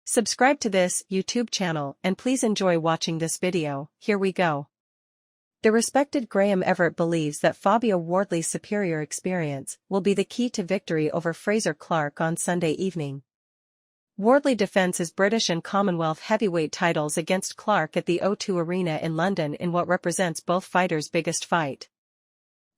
Subscribe to this YouTube channel and please enjoy watching this video. Here we go. The respected Graham Everett believes that Fabio Wardley's superior experience will be the key to victory over Frazer Clarke on Sunday evening. Wardley defends his British and Commonwealth heavyweight titles against Clarke at the O2 Arena in London in what represents both fighters' biggest fight.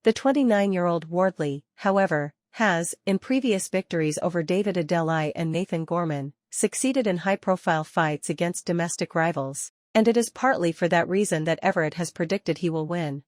The 29-year-old Wardley, however, has, in previous victories over David Adeleye and Nathan Gorman, succeeded in high-profile fights against domestic rivals, and it is partly for that reason that Everett has predicted he will win.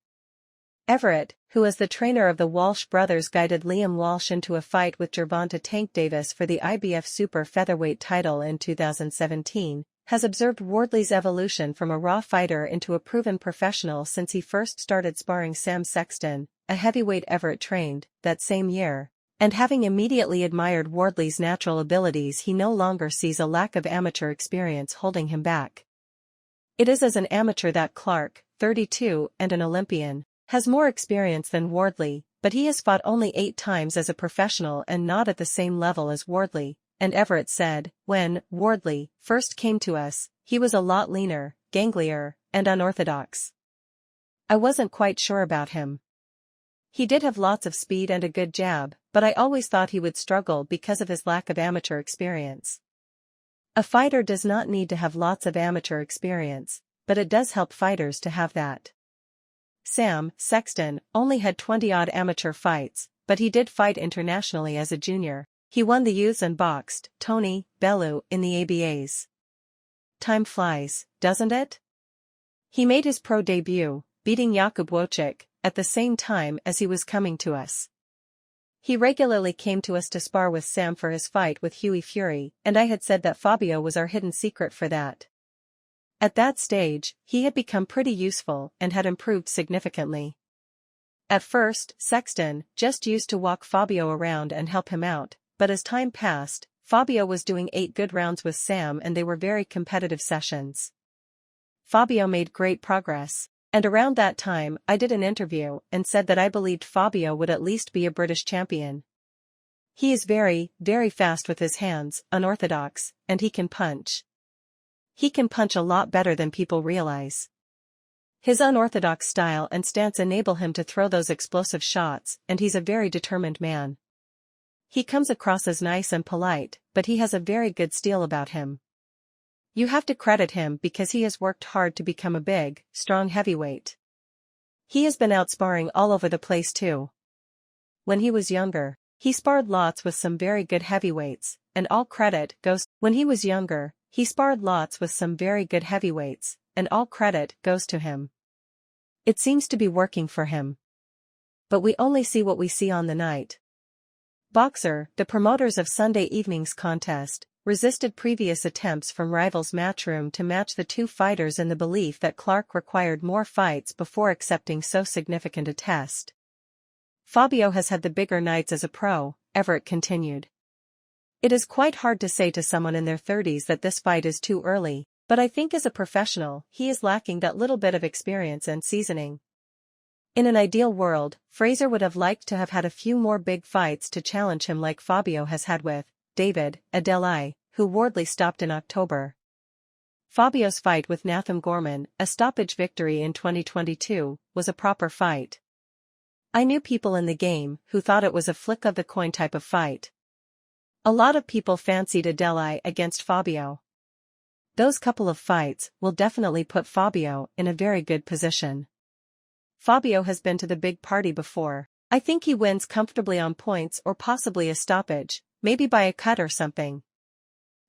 Everett, who as the trainer of the Walsh brothers guided Liam Walsh into a fight with Gervonta Tank Davis for the IBF Super Featherweight title in 2017, has observed Wardley's evolution from a raw fighter into a proven professional since he first started sparring Sam Sexton, a heavyweight Everett trained, that same year. And having immediately admired Wardley's natural abilities, he no longer sees a lack of amateur experience holding him back. It is as an amateur that Clarke, 32 and an Olympian, has more experience than Wardley, but he has fought only 8 times as a professional and not at the same level as Wardley, and Everett said, when Wardley first came to us, he was a lot leaner, ganglier, and unorthodox. I wasn't quite sure about him. He did have lots of speed and a good jab, but I always thought he would struggle because of his lack of amateur experience. A fighter does not need to have lots of amateur experience, but it does help fighters to have that. Sam Sexton only had 20-odd amateur fights, but he did fight internationally as a junior. He won the youths and boxed Tony Bellew in the ABAs. Time flies, doesn't it? He made his pro debut, beating Jakub Wojcik, at the same time as he was coming to us. He regularly came to us to spar with Sam for his fight with Hughie Fury, and I had said that Fabio was our hidden secret for that. At that stage, he had become pretty useful and had improved significantly. At first, Sexton just used to walk Fabio around and help him out, but as time passed, Fabio was doing 8 good rounds with Sam and they were very competitive sessions. Fabio made great progress. And around that time, I did an interview and said that I believed Fabio would at least be a British champion. He is very, very fast with his hands, unorthodox, and he can punch. He can punch a lot better than people realize. His unorthodox style and stance enable him to throw those explosive shots, and he's a very determined man. He comes across as nice and polite, but he has a very good steel about him. You have to credit him because he has worked hard to become a big, strong heavyweight. He has been out sparring all over the place too. When he was younger, he sparred lots with some very good heavyweights, and all credit goes to him. It seems to be working for him. But we only see what we see on the night. Boxer, the promoters of Sunday evening's contest, resisted previous attempts from Rivals Matchroom to match the two fighters in the belief that Clarke required more fights before accepting so significant a test. Fabio has had the bigger nights as a pro, Everett continued. It is quite hard to say to someone in their 30s that this fight is too early, but I think as a professional, he is lacking that little bit of experience and seasoning. In an ideal world, Frazer would have liked to have had a few more big fights to challenge him like Fabio has had with David Adeleye, who Wardley stopped in October. Fabio's fight with Nathan Gorman, a stoppage victory in 2022, was a proper fight. I knew people in the game who thought it was a flick of the coin type of fight. A lot of people fancied Adeleye against Fabio. Those couple of fights will definitely put Fabio in a very good position. Fabio has been to the big party before. I think he wins comfortably on points or possibly a stoppage, maybe by a cut or something.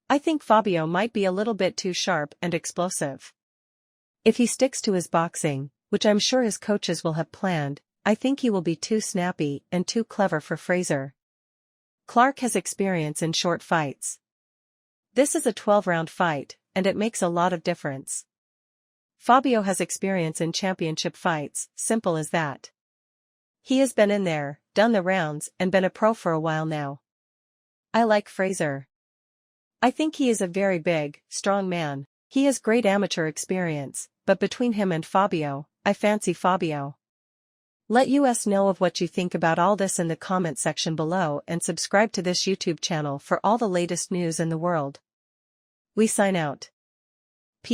I think Fabio might be a little bit too sharp and explosive. If he sticks to his boxing, which I'm sure his coaches will have planned, I think he will be too snappy and too clever for Frazer. Clarke has experience in short fights. This is a 12-round fight, and it makes a lot of difference. Fabio has experience in championship fights, simple as that. He has been in there, done the rounds, and been a pro for a while now. I like Frazer. I think he is a very big, strong man. He has great amateur experience, but between him and Fabio, I fancy Fabio. Let us know of what you think about all this in the comment section below and subscribe to this YouTube channel for all the latest news in the world. We sign out.